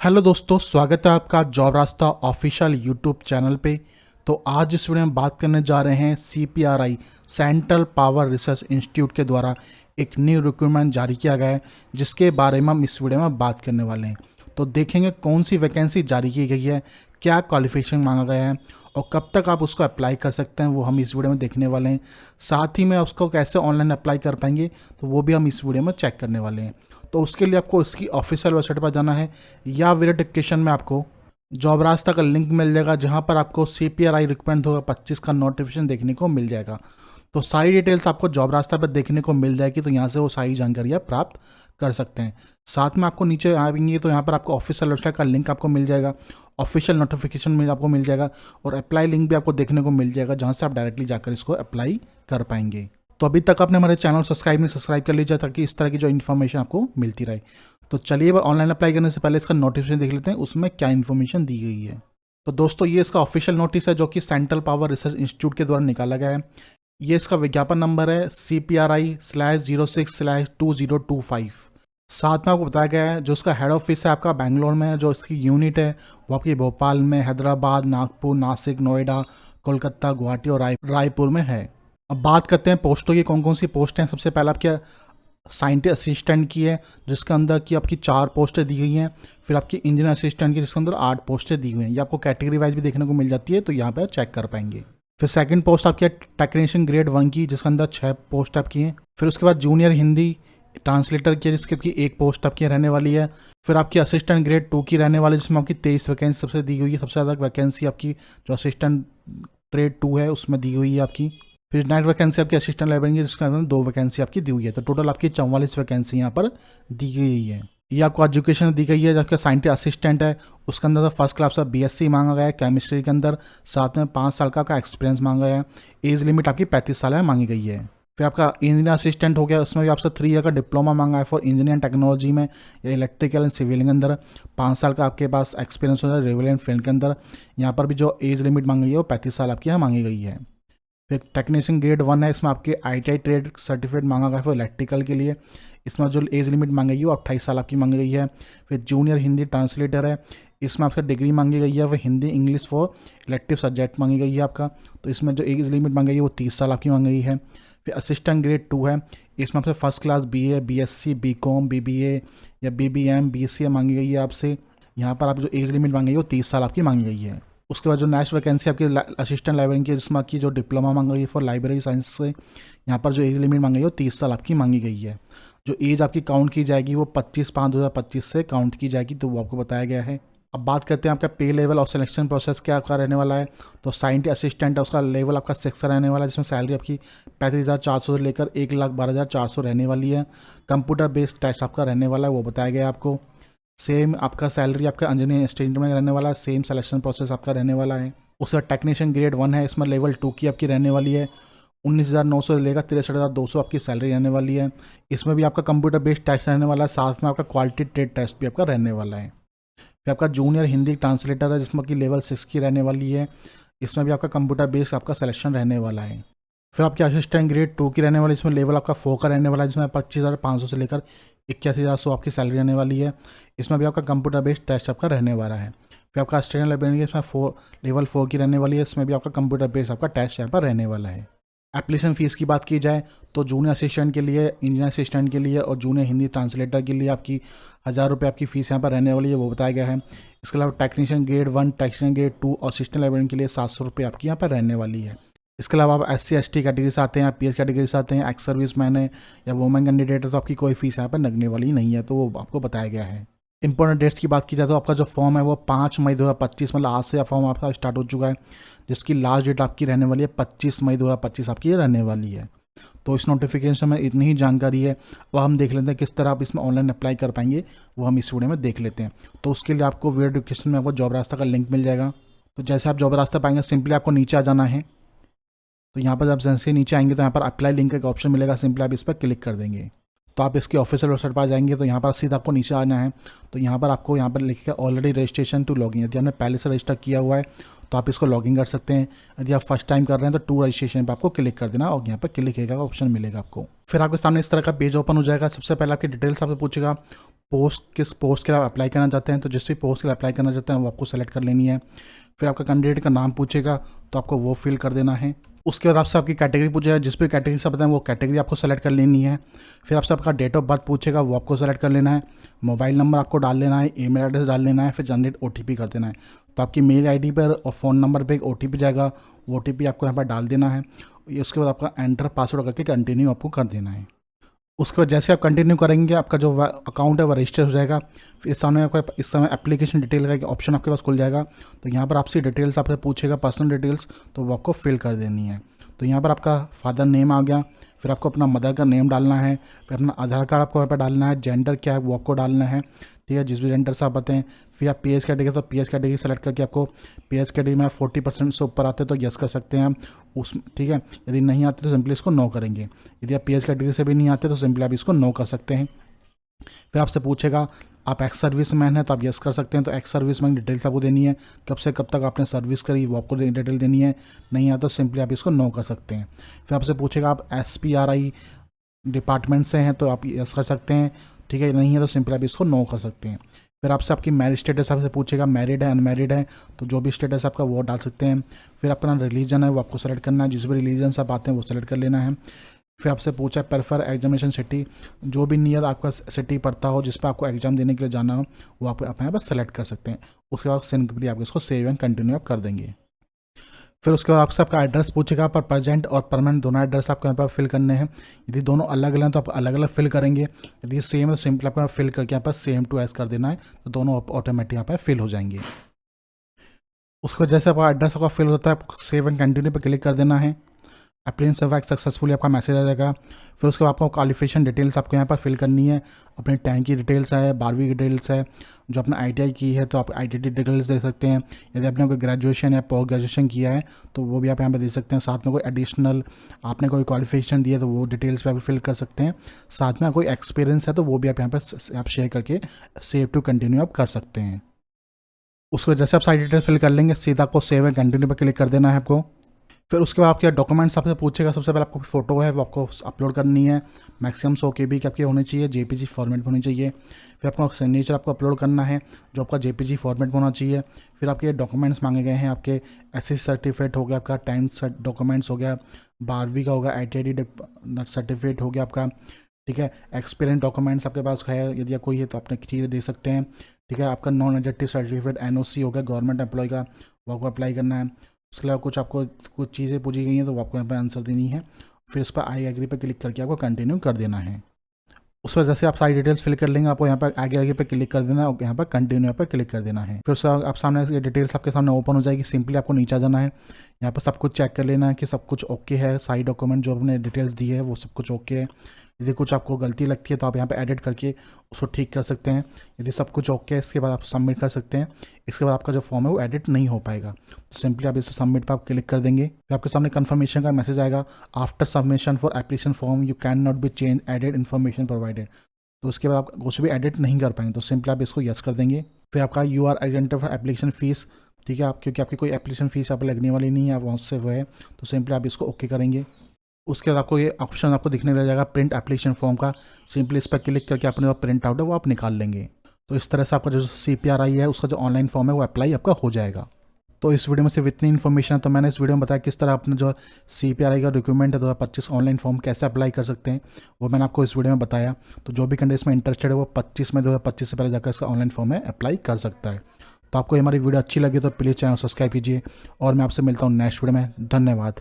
Hello दोस्तों, स्वागत है आपका जॉब रास्ता ऑफिशियल यूट्यूब चैनल पे। तो आज इस वीडियो में बात करने जा रहे हैं CPRI central power research institute के द्वारा एक न्यू रिक्रूटमेंट जारी किया गया है, जिसके बारे में हम इस वीडियो में बात करने वाले हैं। तो देखेंगे कौन सी वैकेंसी जारी की गई है, क्या क्वालिफिकेशन मांगा गया है और कब तक आप उसको अप्लाई कर सकते हैं, वो हम इस वीडियो में देखने वाले हैं। साथ ही में उसको कैसे ऑनलाइन अप्लाई कर पाएंगे तो वो भी हम इस वीडियो में चेक करने वाले हैं। तो उसके लिए आपको इसकी ऑफिशियल वेबसाइट पर जाना है या वेरिफिकेशन में आपको जॉब रास्ता का लिंक मिल जाएगा, जहां पर आपको CPRI रिक्रूटमेंट 2025 का नोटिफिकेशन देखने को मिल जाएगा। तो सारी डिटेल्स आपको जॉब रास्ता पर देखने को मिल जाएगी, तो यहाँ से वो सारी जानकारियाँ प्राप्त कर सकते हैं। साथ में आपको नीचे आएंगे तो यहाँ पर आपको ऑफिशियल वेबसाइट का लिंक आपको मिल जाएगा, ऑफिशियल नोटिफिकेशन में आपको मिल जाएगा और अप्लाई लिंक भी आपको देखने को मिल जाएगा, जहाँ से आप डायरेक्टली जाकर इसको अप्लाई कर पाएंगे। तो अभी तक आपने हमारे चैनल सब्सक्राइब कर लीजिए, ताकि इस तरह की जो इन्फॉर्मेशन आपको मिलती रहे। तो चलिए ऑनलाइन अप्लाई करने से पहले इसका नोटिफिकेशन देख लेते हैं, उसमें क्या इन्फॉर्मेशन दी गई है। तो दोस्तों, ये इसका ऑफिशियल नोटिस है जो कि सेंट्रल पावर रिसर्च इंस्टीट्यूट के द्वारा निकाला गया है। ये इसका विज्ञापन नंबर है CPRI/06/2025। साथ में आपको बताया गया है जो इसका हेड ऑफिस है आपका बैंगलोर में है, जो इसकी यूनिट है वो आपकी भोपाल में, हैदराबाद, नागपुर, नासिक, नोएडा, कोलकाता, गुवाहाटी और रायपुर में है। अब बात करते हैं पोस्टों की, कौन कौन सी पोस्ट हैं। सबसे पहला आपके साइंटिस्ट असिस्टेंट की है, जिसके अंदर की आपकी 4 पोस्टें दी गई हैं। फिर आपकी इंजीनियर असिस्टेंट की, जिसके अंदर 8 पोस्टें दी हुई हैं। ये आपको कैटेगरी वाइज भी देखने को मिल जाती है, तो यहाँ पर चेक कर पाएंगे। फिर सेकंड पोस्ट आपकी है टेक्नीशियन ग्रेड 1 की, जिसके अंदर 6 पोस्ट आपकी हैं। फिर उसके बाद जूनियर हिंदी ट्रांसलेटर की, जिसकी आपकी 1 पोस्ट आपकी रहने वाली है। फिर आपकी असिस्टेंट ग्रेड 2 की रहने वाली, जिसमें आपकी 23 वैकेंसी सबसे दी हुई है। सबसे ज़्यादा वैकेंसी आपकी जो असिस्टेंट ग्रेड 2 है उसमें दी हुई है आपकी। फिर 9 वैकेंसी आपकी असिस्टेंट लाइब्रेरी की, जिसके अंदर 2 वैकेंसी आपकी दी हुई है। तो टोटल आपकी 44 वैकेंसी यहाँ पर दी गई है। ये आपको एजुकेशन दी गई है, जबकि साइंटिस्ट असिस्टेंट है उसके अंदर फर्स्ट क्लास का BSc मांगा गया है केमिस्ट्री के अंदर। साथ में 5 साल का आपका एक्सपीरियंस मांगा गया है। एज लिमिट आपकी 35 साल है मांगी गई है। फिर आपका इंजीनियर असिस्टेंट हो गया, उसमें भी आपसे 3 ईयर का डिप्लोमा मांगा है फॉर इंजीनियरिंग टेक्नोलॉजी में या इलेक्ट्रिकल एंड सिविल के अंदर। 5 साल का आपके पास एक्सपीरियंस हो जाए रेवलेंट फील्ड के अंदर। यहाँ पर भी जो एज लिमिट मांगी गई है वो 35 साल आपकी यहाँ मांगी गई है। फिर टेक्नीशियन ग्रेड 1 है, इसमें आपके ITI ट्रेड सर्टिफिकेट मांगा गया है फॉर इलेक्ट्रिकल के लिए। इसमें जो एज लिमिट मांगी गई है वो 28 साल आपकी मांगी गई है। फिर जूनियर हिंदी ट्रांसलेटर है, इसमें आपका डिग्री मांगी गई है, वो Hindi English for elective subject मांगी गई है आपका। तो इसमें जो एज लिमिट मांगी गई है वो 30 साल आपकी मांगी गई है। फिर असिस्टेंट ग्रेड 2 है, इसमें आपसे first class BA, BSc, BCom, BBA या BBM, BCA मांगी गई है आपसे। यहाँ पर आप जो एज लिमिट मांगी गई है वो 30 साल आपकी मांगी गई है। उसके बाद जो नेक्स्ट वैकेंसी आपकी असिस्टेंट लाइब्रेरी की, जिसमें आपकी जो डिप्लोमा मांगी गई है फॉर लाइब्रेरी साइंस से, यहाँ पर जो एज लिमिट मांगी गई है वो 30 साल आपकी मांगी गई है। जो एज आपकी काउंट की जाएगी वो 25/5/2025 से काउंट की जाएगी, तो वो आपको बताया गया है। अब बात करते हैं आपका पे लेवल और सिलेक्शन प्रोसेस क्या आपका रहने वाला है। तो साइंटिस्ट असिस्टेंट है, उसका लेवल आपका 6 रहने वाला है, जिसमें सैलरी आपकी 35,400 से लेकर 1,12,400 रहने वाली है। कंप्यूटर बेस्ड टेस्ट आपका रहने वाला है, वो बताया गया आपको। सेम आपका सैलरी आपका इंजीनियरिंग स्टूडेंट में रहने वाला है, सेम सिलेक्शन प्रोसेस आपका रहने वाला है। उसका टेक्नीशियन ग्रेड 1 है, इसमें लेवल 2 की आपकी रहने वाली है। 19,900 से लेकर 63,200 आपकी सैलरी रहने वाली है। इसमें भी आपका कंप्यूटर बेस्ड टेस्ट रहने वाला है, साथ में आपका क्वालिटी ट्रेड टेस्ट भी आपका रहने वाला है। फिर आपका जूनियर हिंदी ट्रांसलेटर है, जिसमें आपकी लेवल 6 की रहने वाली है। इसमें भी आपका कंप्यूटर बेस्ड आपका सिलेक्शन रहने वाला है। फिर आपकी असिस्टेंट ग्रेड 2 की रहने वाली, इसमें लेवल आपका 4 का रहने वाला है, जिसमें 25,500 से लेकर 81,400 आपकी सैलरी रहने वाली है। इसमें भी आपका कंप्यूटर बेस्ड टेस्ट आपका रहने वाला है। फिर आपका असिस्टेंट लाइब्रेरी इसमें लेवल 4 की रहने वाली है, इसमें भी आपका कंप्यूटर बेस्ड आपका टेस्ट यहाँ पर रहने वाला है। एप्लीकेशन फ़ीस की बात की जाए तो जूनियर असिस्टेंट के लिए, इंजीनियर असिस्टेंट के लिए और जूनियर हिंदी ट्रांसलेटर के लिए आपकी 1,000 रुपये आपकी फ़ीस यहाँ पर रहने वाली है, वो बताया गया है। इसके अलावा टेक्नीशियन ग्रेड 1, टेक्नीशियन ग्रेड 2 और असिस्टेंट लाइब्रेरियन के लिए 700 रुपये आपकी यहाँ पर रहने वाली है। इसके अलावा आप SC/ST कैटेगरी से आते हैं, आप PS कैटेगरी से आते हैं, एक्स सर्विस मैन है या वुमेन कैंडिडेट है, तो आपकी कोई फीस यहाँ पर लगने वाली नहीं है, तो वो आपको बताया गया है। इंपॉर्टेंट डेट्स की बात की जाए तो आपका जो फॉर्म है वो 5 मई 2025, मतलब आज से फॉर्म आपका स्टार्ट हो चुका है, जिसकी लास्ट डेट आपकी रहने वाली है 25 मई 2025 आपकी ये रहने वाली है। तो इस नोटिफिकेशन में इतनी ही जानकारी है। अब हम देख लेते हैं किस तरह आप इसमें ऑनलाइन अप्लाई कर पाएंगे, वो हम इस वीडियो में देख लेते हैं। तो उसके लिए आपको वीडियो डिस्क्रिप्शन में आपको जॉब रास्ता का लिंक मिल जाएगा। तो जैसे आप जॉब रास्ता पाएंगे, सिंपली आपको नीचे आ जाना है। तो यहाँ पर जब जैसे नीचे आएंगे तो यहाँ पर अप्लाई लिंक का एक ऑप्शन मिलेगा, सिंपली आप इस पर क्लिक कर देंगे। तो आप इसकी ऑफिशियल वेबसाइट पर आ जाएंगे तो यहाँ पर सीधा आपको नीचे आना है। तो यहाँ पर आपको यहाँ पर लिखेगा ऑलरेडी रजिस्ट्रेशन टू लॉगिन। यदि आपने पहले से रजिस्टर किया हुआ है तो आप इसको लॉगिन कर सकते हैं। यदि आप फर्स्ट टाइम कर रहे हैं तो टू रजिस्ट्रेशन पर आपको क्लिक कर देना और यहाँ पर क्लिक का ऑप्शन मिलेगा आपको। फिर आपके सामने इस तरह का पेज ओपन हो जाएगा। सबसे पहले आपकी डिटेल्स आपसे पूछेगा किस पोस्ट के लिए आप अप्लाई करना चाहते हैं। तो जिस भी पोस्ट के लिए अप्लाई करना चाहते हैं वो आपको सेलेक्ट कर लेनी है। फिर आपका कैंडिडेट का नाम पूछेगा तो आपको वो फिल कर देना है। उसके बाद आपसे आपकी कैटेगरी पूछेगा, जिस भी कैटेगरी से बताएं वो कैटेगरी आपको सेलेक्ट कर लेनी है। फिर आपसे आपका डेट ऑफ बर्थ पूछेगा, वो आपको सेलेक्ट कर लेना है। मोबाइल नंबर आपको डाल लेना है, ईमेल एड्रेस डाल लेना है, फिर जनरेट ओटीपी कर देना है। तो आपकी मेल आईडी पर और फ़ोन नंबर पे एक ओटीपी जाएगा, वो ओटीपी आपको यहाँ पर डाल देना है। उसके बाद आपका एंटर पासवर्ड करके कंटिन्यू आपको कर देना है। उसके बाद जैसे आप कंटिन्यू करेंगे आपका जो अकाउंट है वो रजिस्टर हो जाएगा। फिर इस सामने आपका इस समय एप्लीकेशन डिटेल का एक ऑप्शन आपके पास खुल जाएगा। तो यहाँ पर आपसे डिटेल्स आपसे पूछेगा, पर्सनल डिटेल्स, तो वो आपको फिल कर देनी है। तो यहाँ पर आपका फादर नेम आ गया, फिर आपको अपना मदर का नेम डालना है, फिर अपना आधार कार्ड आपको यहाँ पर डालना है, जेंडर क्या है वो आपको डालना है, ठीक है, जिस भी जेंडर से आप बताएं। फिर आप पीएच कैटेगरी तो पीएच कैटेगरी सेलेक्ट करके आपको पीएच कैटेगरी में 40% से ऊपर आते तो यस कर सकते हैं उस, ठीक है। यदि नहीं आते तो सिंपली इसको नो करेंगे। यदि आप पीएच कैटेगरी से भी नहीं आते तो सिंपली आप इसको नो कर सकते हैं। फिर आपसे पूछेगा आप एक्स सर्विस मैन है तो आप यस कर सकते हैं। तो एक्स सर्विस मैन डिटेल्स आपको देनी है, कब से कब तक आपने सर्विस करी वो आपको डिटेल देनी है। नहीं आता तो सिंपली आप इसको नो कर सकते हैं। फिर आपसे पूछेगा आप SPRI डिपार्टमेंट से हैं तो आप यस कर सकते हैं, ठीक है। नहीं है तो सिंपली आप इसको नो कर सकते हैं। फिर आपसे आपकी मैरिज स्टेटस आपसे पूछेगा, मैरिड है अनमैरिड है, तो जो भी स्टेटस आपका वो डाल सकते हैं। फिर अपना रिलीजन है वो आपको सेलेक्ट करना है, जिस भी रिलीजन से आप आते हैं वो सेलेक्ट कर लेना है। फिर आपसे पूछा प्रेफर एग्जामिनेशन सिटी, जो भी नियर आपका सिटी पड़ता हो जिस पर आपको एग्जाम देने के लिए जाना हो वो आप यहाँ पर सेलेक्ट कर सकते हैं। उसके बाद सिंपली आप इसको सेव एंड कंटिन्यू आप कर देंगे। फिर उसके बाद आपसे आपका एड्रेस पूछेगा, पर प्रेजेंट और परमानेंट दोनों एड्रेस आपको यहाँ पर फिल करने हैं। यदि दोनों अलग अलग हैं तो आप अलग अलग फिल करेंगे, यदि सेम है तो सिंपल आपको फिल करके यहाँ पर सेम टू एस कर देना है, तो दोनों ऑटोमेटिक यहाँ पर फिल हो जाएंगे। उसके बाद जैसे आपका एड्रेस आपका फिल होता है आपको सेव एंड कंटिन्यू पर क्लिक कर देना है। एप्लीकेशन सर्वाइव सक्सेसफुली आपका मैसेज आ जाएगा। फिर उसके बाद आपको क्वालिफिकेशन डिटेल्स आपको यहाँ पर फिल करनी है। अपने टैंक की डिटेल्स है, 12वीं की डिटेल्स है, जो अपना ITI की है तो आप ITI डिटेल्स दे सकते हैं। यदि आपने कोई ग्रेजुएशन या पोस्ट ग्रेजुएशन किया है तो वो भी आप यहाँ पर दे सकते हैं। साथ में कोई एडिशनल आपने कोई क्वालिफिकेशन दी है तो वो डिटेल्स भी आप फिल कर सकते हैं। साथ में कोई एक्सपीरियंस है तो वो भी आप यहाँ पर आप शेयर करके सेव टू कंटिन्यू आप कर सकते हैं। उसको जैसे आप सारी डिटेल्स फिल कर लेंगे सीधा आपको सेव एंड कंटिन्यू पर क्लिक कर देना है आपको। फिर उसके बाद आपके डॉक्यूमेंट्स आपसे पूछेगा। सबसे पहले आपको फ़ोटो है वो आपको अपलोड करनी है, मैक्सिमम 100 KB की आपकी होनी चाहिए, JPG फॉर्मेट में होनी चाहिए। फिर आपका सिग्नेचर आपको अपलोड करना है जो आपका JPG फॉर्मेट में होना चाहिए। फिर आपके डॉक्यूमेंट्स मांगे गए हैं, आपके SSC सर्टिफिकेट हो गया, आपका 10th डॉक्यूमेंट्स हो गया, 12वीं का होगा, ITI सर्टिफिकेट हो गया आपका, ठीक है। एक्सपीरियंस डॉक्यूमेंट्स आपके पास है, यदि कोई है तो अपने चीज़ें दे सकते हैं, ठीक है। आपका नॉन एडजेक्टिव सर्टिफिकेट NOC हो गया गवर्नमेंट एम्प्लॉय का, वो आपको अप्लाई करना है। उसके अलावा कुछ आपको कुछ चीज़ें पूछी गई हैं तो वो आपको यहाँ पर आंसर देनी है। फिर इस पर आई एग्री पे क्लिक करके आपको कंटिन्यू कर देना है। उस वजह से आप सारी डिटेल्स फिल कर लेंगे, आपको यहाँ पर आगे आगे पे क्लिक कर देना है और यहाँ पर कंटिन्यू पर क्लिक कर देना है। फिर उससे आप सामने ये डिटेल्स आपके सामने ओपन हो जाएगी। सिंपली आपको नीचे जाना है, यहाँ पर सब कुछ चेक कर लेना है कि सब कुछ ओके है, सारी डॉक्यूमेंट जो आपने डिटेल्स दी है वो सब कुछ ओके है। यदि कुछ आपको गलती लगती है तो आप यहाँ पे एडिट करके उसको ठीक कर सकते हैं। यदि सब कुछ ओके है इसके बाद आप सबमिट कर सकते हैं। इसके बाद आपका जो फॉर्म है वो एडिट नहीं हो पाएगा, तो सिंपली आप इस सबमिट पर आप क्लिक कर देंगे। फिर आपके सामने कंफर्मेशन का मैसेज आएगा, after submission for application form you can not be change added information provided. तो उसके बाद आप कुछ भी एडिट नहीं कर पाएंगे, तो सिंपली आप इसको यस कर देंगे। फिर आपका you are agent for application fees, ठीक है, आप क्योंकि आपकी कोई एप्लीकेशन फीस आप लगने वाली नहीं है, आप वहाँ से वो है, तो सिंपली आप इसको ओके करेंगे। उसके बाद आपको ये ऑप्शन आपको दिखने लग जाएगा प्रिंट एप्लीकेशन फॉर्म का, सिंपली इस पर क्लिक करके अपने जो प्रिंट आउट है वो आप निकाल लेंगे। तो इस तरह से आपका जो CPRI है उसका जो ऑनलाइन फॉर्म है वो अप्लाई आपका हो जाएगा। तो इस वीडियो में सिर्फ इतनी इन्फॉर्मेशन है। तो मैंने इस वीडियो में बताया किस तरह अपने जो CPRI का रिक्रूटमेंट है 2025 ऑनलाइन फॉर्म कैसे अप्लाई कर सकते हैं, वो मैंने आपको इस वीडियो में बताया। तो जो भी कैंडिडेट में इंटरेस्टेड है वो 2025 से पहले जाकर इसका ऑनलाइन फॉर्म है अप्लाई कर सकता है। तो आपको हमारी वीडियो अच्छी लगी तो प्लीज़ चैनल सब्सक्राइब कीजिए और मैं आपसे मिलता हूँ नेक्स्ट वीडियो में। धन्यवाद।